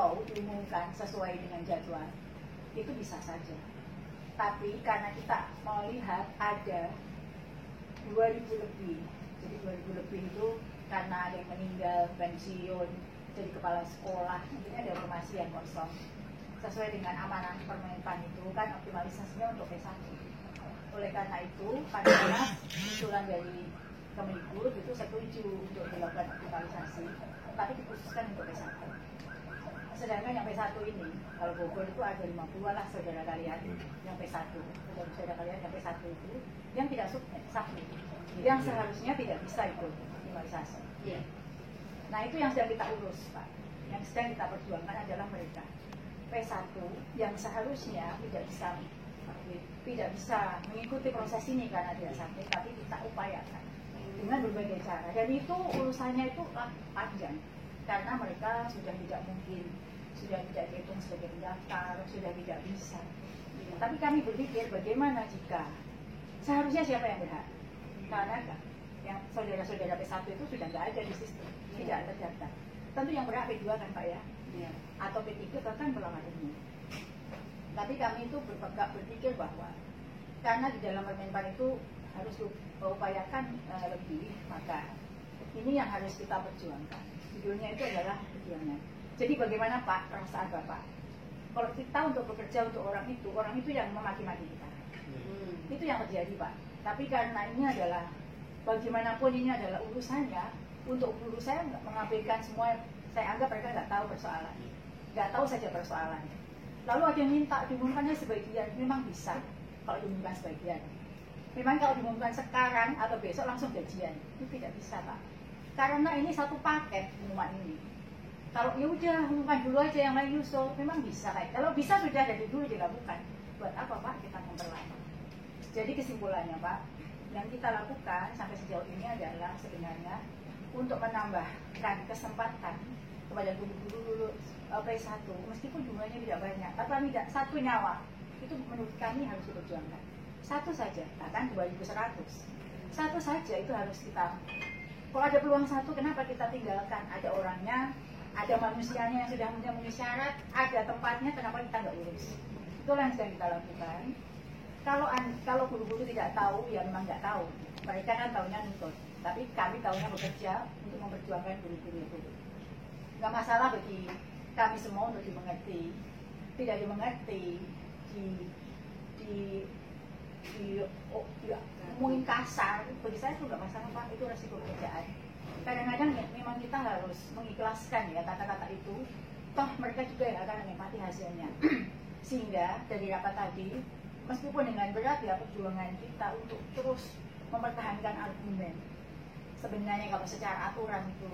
kalau diumumkan sesuai dengan jadwal itu bisa saja. Tapi karena kita melihat ada 2000 lebih, jadi 2000 lebih itu karena ada yang meninggal, pensiun, jadi kepala sekolah, mungkin ada formasi yang kosong. Sesuai dengan amanah Permenpan itu kan optimalisasinya untuk P1. Oleh karena itu, pada usulan dari Kemendikbud itu setuju untuk dilakukan optimalisasi, tapi dikhususkan untuk P1. Sedangkan yang P1 ini, kalau Bogor itu ada 50 lah saudara kalian yang P1, saudara kalian yang P1 itu yang tidak subnet, yang seharusnya tidak bisa ikut optimalisasi. Nah itu yang sedang kita urus, Pak. Yang sedang kita perjuangkan adalah mereka P1 yang seharusnya tidak bisa mengikuti proses ini karena tidak sakit, tapi kita upayakan dengan berbagai cara. Dan itu urusannya itu panjang karena mereka sudah tidak mungkin, sudah tidak dihitung sebagai pendaftar, sudah tidak bisa. Tapi kami berpikir bagaimana jika seharusnya siapa yang berhak? Karena yang saudara-saudara P1 itu sudah nggak ada di sistem, tidak terdaftar. Tentu yang berhak P2 kan Pak ya? Atau P3 bahkan pelamar umum. Tapi kami itu berpikir bahwa karena di dalam Permenpan itu harus mengupayakan lebih, maka ini yang harus kita perjuangkan. Judulnya itu adalah perjuangan. Jadi bagaimana Pak perasaan Bapak? Kalau kita untuk bekerja untuk orang itu yang memaki-maki kita. Itu yang terjadi Pak. Tapi karena ini adalah bagaimanapun ini adalah urusannya, untuk guru saya mengabaikan semua, saya anggap mereka nggak tahu persoalan, nggak tahu saja persoalannya. Lalu ada yang minta diumumkannya sebagian, memang bisa kalau diumumkan sebagian. Memang kalau diumumkan sekarang atau besok langsung gajian, itu tidak bisa Pak. Karena ini satu paket pengumuman ini. Kalau ya udah umumkan dulu aja yang lain nyusul, memang bisa Pak. Kalau bisa sudah dari dulu dilakukan. Buat apa Pak kita memperlama? Jadi kesimpulannya Pak, yang kita lakukan sampai sejauh ini adalah sebenarnya untuk menambahkan kesempatan kepada guru-guru lulus P1, meskipun jumlahnya tidak banyak, tapi kami tidak satu nyawa itu menurut kami harus diperjuangkan. Satu saja, bahkan 2.100. Satu saja itu harus kita. Kalau ada peluang satu, kenapa kita tinggalkan? Ada orangnya, ada manusianya yang sudah memenuhi syarat, ada tempatnya, kenapa kita nggak urus? Itulah yang sedang kita lakukan. Kalau guru-guru tidak tahu, ya memang nggak tahu. Mereka kan tahunya nutut, tapi kami tahunya bekerja untuk memperjuangkan guru-guru itu. Nggak masalah bagi kami semua untuk dimengerti, tidak dimengerti, ngomongin kasar, bagi saya itu nggak masalah Pak, itu resiko pekerjaan. Kadang-kadang memang kita harus mengikhlaskan ya kata-kata itu, toh mereka juga yang akan menikmati hasilnya. Sehingga dari rapat tadi, meskipun dengan berat ya perjuangan kita untuk terus mempertahankan argumen. Sebenarnya kalau secara aturan itu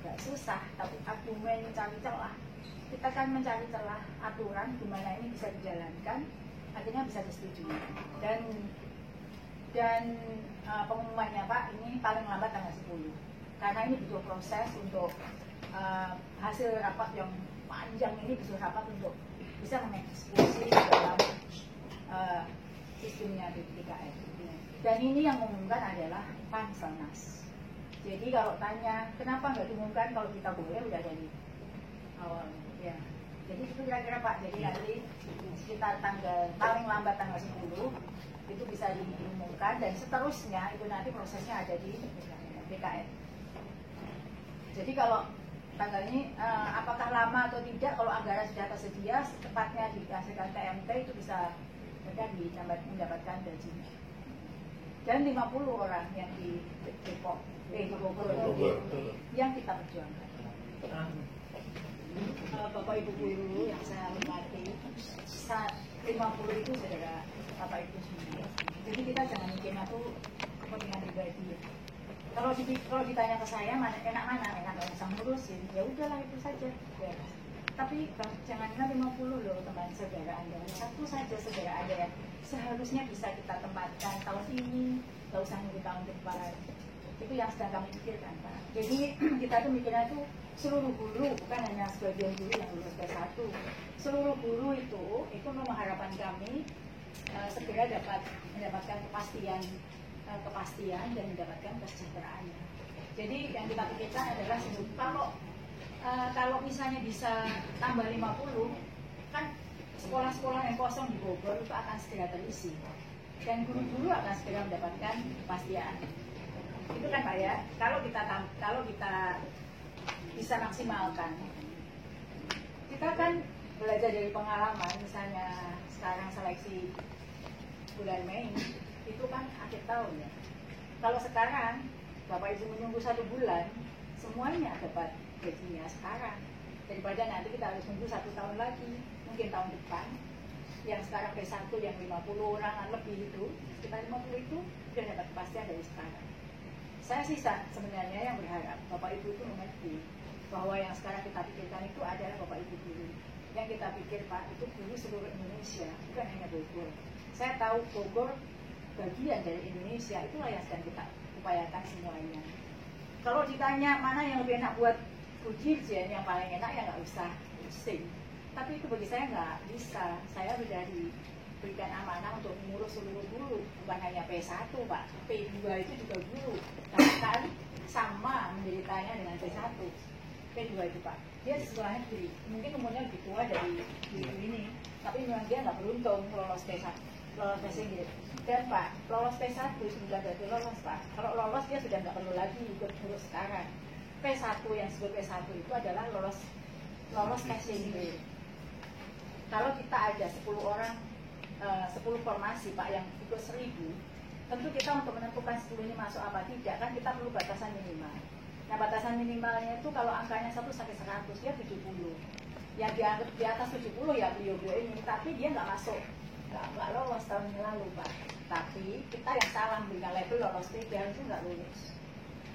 nggak susah, tapi argumen mencari celah. Kita kan mencari celah aturan di mana ini bisa dijalankan, akhirnya bisa disetujui. Dan pengumumannya Pak ini paling lambat tanggal 10. Karena ini butuh proses untuk hasil rapat yang panjang ini, butuh rapat untuk bisa mengeksekusi dalam sistemnya DKM. Dan ini yang mengumumkan adalah Panselnas. Jadi kalau tanya kenapa nggak diumumkan kalau kita boleh udah dari awal ya. Jadi itu kira-kira Pak. Jadi nanti sekitar paling lambat tanggal 10 itu bisa diumumkan dan seterusnya itu nanti prosesnya ada di DKM. Jadi kalau tanggal ini apakah lama atau tidak, kalau anggaran sudah tersedia secepatnya dihasilkan TMT itu bisa mereka mendapatkan gajinya. Dan 50 orang yang di Depok, di Bogor yang kita perjuangkan. Bapak Ibu guru yang saya hormati, 50 itu saudara Bapak Ibu semua. Jadi kita jangan mikirnya tuh kepentingan pribadi. Kalau ditanya ke saya mana enak nggak usah ngurusin, ya udahlah itu saja. Ya. Tapi janganlah 50 loh teman saudara Anda, satu saja saudara Anda yang seharusnya bisa kita tempatkan tahun ini, nggak usah nunggu tahun depan. Itu yang sedang kami pikirkan Pak. Jadi kita tuh mikirnya tuh seluruh guru, bukan hanya sebagian guru yang lulus P1. Seluruh guru itu memang harapan kami segera dapat mendapatkan kepastian dan mendapatkan kesejahteraan. Jadi yang kita pikirkan adalah kalau kalau misalnya bisa tambah 50, kan sekolah-sekolah yang kosong di Bogor itu akan segera terisi dan guru-guru akan segera mendapatkan kepastian. Itu kan Pak ya, kalau kita bisa maksimalkan. Kita kan belajar dari pengalaman, misalnya sekarang seleksi bulan Mei itu kan akhir tahun ya. Kalau sekarang Bapak Ibu menunggu 1 bulan, semuanya dapat gajinya sekarang, daripada nanti kita harus nunggu 1 tahun lagi, mungkin tahun depan. Yang sekarang P1 yang 50 orang lebih itu, sekitar 50 itu sudah dapat kepastian dari sekarang. Saya sih sebenarnya yang berharap Bapak Ibu itu mengerti bahwa yang sekarang kita pikirkan itu adalah Bapak Ibu guru. Yang kita pikir Pak, itu guru seluruh Indonesia, bukan hanya Bogor. Saya tahu Bogor bagian dari Indonesia, itulah yang sedang kita upayakan semuanya. Kalau ditanya mana yang lebih enak buat Bu Dirjen, yang paling enak ya nggak usah pusing. Tapi itu bagi saya nggak bisa. Saya sudah diberikan amanah untuk mengurus seluruh guru, bukan hanya P1 Pak, P2 itu juga guru. Bahkan sama menderitanya dengan P1. P2 itu Pak, dia di sekolah negeri, mungkin umurnya lebih tua dari guru ini, tapi memang dia nggak beruntung lolos P1, lolos P1. Dan Pak, lolos P1 sudah berarti lolos Pak. Kalau lolos dia sudah nggak perlu lagi ikut guru sekarang. P1 yang disebut P1 itu adalah lolos casing grade. Kalau kita ada 10 orang, 10 formasi Pak yang ikut 1000, tentu kita untuk menentukan 10 ini masuk apa tidak, kan kita perlu batasan minimal. Nah batasan minimalnya itu kalau angkanya 1 sampai 100, dia 70. Yang dianggap di atas 70 ya beliau-beliau ini, tapi dia nggak masuk, nggak lolos tahun yang lalu Pak. Tapi kita yang salah memberikan label lolos P3 itu nggak lulus.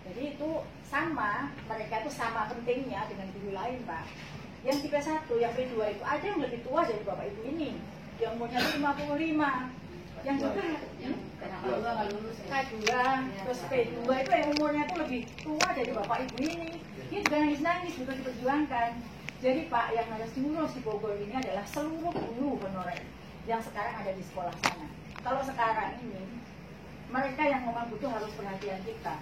Jadi itu sama, mereka itu sama pentingnya dengan guru lain Pak. Yang tipe 1, yang P2 itu ada yang lebih tua dari Bapak Ibu ini, yang umurnya 55. Yang juga K2 nggak lulus K2, terus P2 itu yang umurnya itu lebih tua dari Bapak Ibu ini. Dia juga nangis-nangis, juga diperjuangkan. Jadi Pak, yang harus diurus di Bogor ini adalah seluruh guru honorer yang sekarang ada di sekolah sana. Kalau sekarang ini, mereka yang memang butuh harus perhatian kita.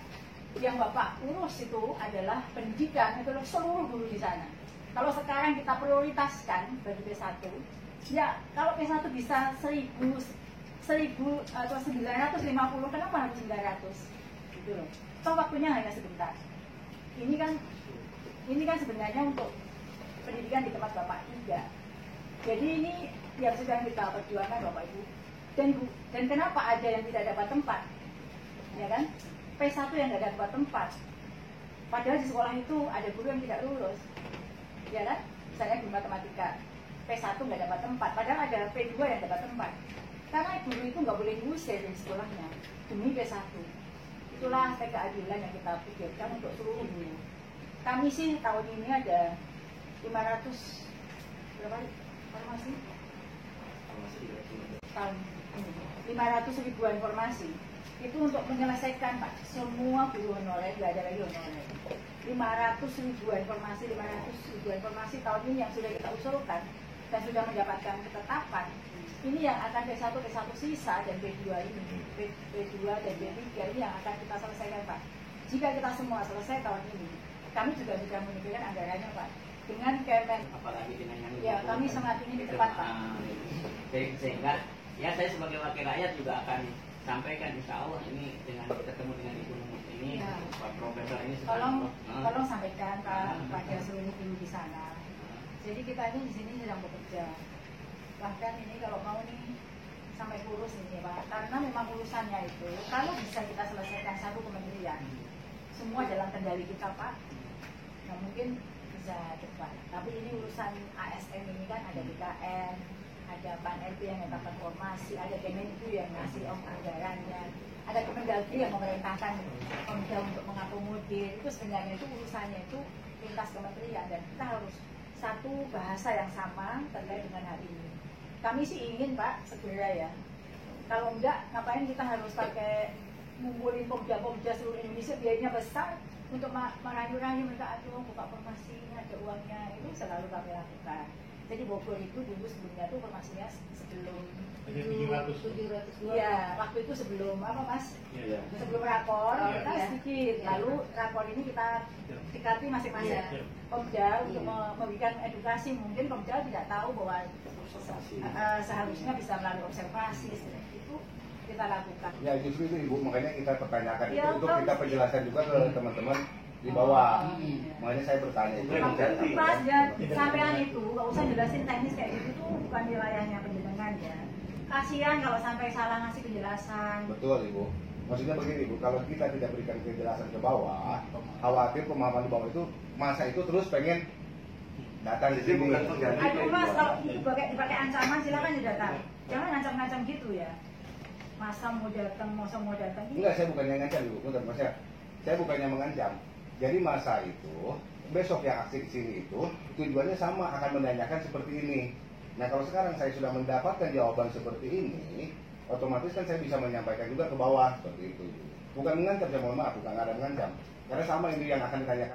Yang Bapak urus itu adalah pendidikan, itu adalah seluruh guru di sana. Kalau sekarang kita prioritaskan bagi P1, ya kalau P1 bisa 1000 atau 950, kenapa harus 900? Gitu loh. Toh waktunya hanya sebentar. Ini kan sebenarnya untuk pendidikan di tempat Bapak juga. Jadi ini yang sedang kita perjuangkan Bapak Ibu. Dan kenapa ada yang tidak dapat tempat? Ya kan? P1 yang tidak dapat tempat. Padahal di sekolah itu ada guru yang tidak lulus. Ya kan? Misalnya guru matematika. P1 nggak dapat tempat, padahal ada P2 yang dapat tempat. Karena guru itu nggak boleh diusir dari sekolahnya demi P1. Itulah aspek keadilan yang kita pikirkan untuk seluruh guru. Kami sih tahun ini ada 500 berapa informasi? Tahun ini 500 ribuan informasi. Itu untuk menyelesaikan Pak semua guru honorer, nggak ada lagi honorer. 500 ribuan informasi tahun ini yang sudah kita usulkan dan sudah mendapatkan ketetapan. Ini yang akan P1 sisa dan P2 ini, P2 dan P3 ini yang akan kita selesaikan Pak. Jika kita semua selesai tahun ini, kami juga sudah menyediakan anggarannya Pak. Dengan Kemen, apalagi dengan yang ya kami sangat ingin cepat Pak. Sehingga ya saya sebagai wakil rakyat juga akan sampaikan insya Allah ini dengan ketemu dengan Ibu Numut ini, ya. Pak Profesor ini tolong sampaikan Pak pada seluruh guru di sana. Jadi kita ini di sini sedang bekerja. Bahkan ini kalau mau nih sampai kurus ini Pak, karena memang urusannya itu kalau bisa kita selesaikan satu kementerian, semua dalam kendali kita Pak. Nah mungkin bisa cepat. Tapi ini urusan ASN ini kan ada BKN, ada PAN-RB yang menetapkan formasi, ada Kemenku yang ngasih anggarannya, ada Kemendagri yang memerintahkan Pemda untuk mengakomodir. Itu sebenarnya itu urusannya itu lintas kementerian dan kita harus satu bahasa yang sama terkait dengan hal ini. Kami sih ingin Pak segera ya. Kalau enggak, ngapain kita harus pakai ngumpulin Pemda seluruh Indonesia, biayanya besar. untuk merayu-rayu mereka, aduh buka formasi ini ada uangnya, itu selalu kami lakukan. Jadi Bogor itu dulu sebelumnya tuh formasinya sebelum 700. Iya, waktu itu sebelum apa Mas? Iya. Sebelum rakor Iya. kita sedikit. Lalu rakor ini kita dekati masing-masing Iya. Pemda untuk memberikan edukasi. Mungkin Pemda tidak tahu bahwa seharusnya bisa melalui observasi seperti itu kita lakukan. Ya justru itu Ibu, makanya kita pertanyakan Ya, itu untuk Prof. kita penjelasan juga ke teman-teman di bawah. Iya. Makanya saya bertanya itu. Mas ya, sampean itu nggak usah jelasin teknis kayak gitu tuh bukan wilayahnya penjenengan ya. Kasihan kalau sampai salah ngasih penjelasan. Betul Ibu. Maksudnya begini Ibu, kalau kita tidak berikan penjelasan ke bawah, khawatir pemahaman di bawah itu masa itu terus pengen datang di sini. Aduh Mas, kalau itu dipakai ancaman silakan ya datang. Jangan ngancam-ngancam gitu ya. Masa mau datang. Enggak, saya bukannya ngancam Ibu, bentar Mas ya. Saya bukannya mengancam. Jadi masa itu besok yang aksi ke sini itu tujuannya sama, akan menanyakan seperti ini. Nah kalau sekarang saya sudah mendapatkan jawaban seperti ini, otomatis kan saya bisa menyampaikan juga ke bawah seperti itu. Bukan mengancam, saya mohon maaf, bukan ada mengancam. Karena sama ini yang akan ditanyakan.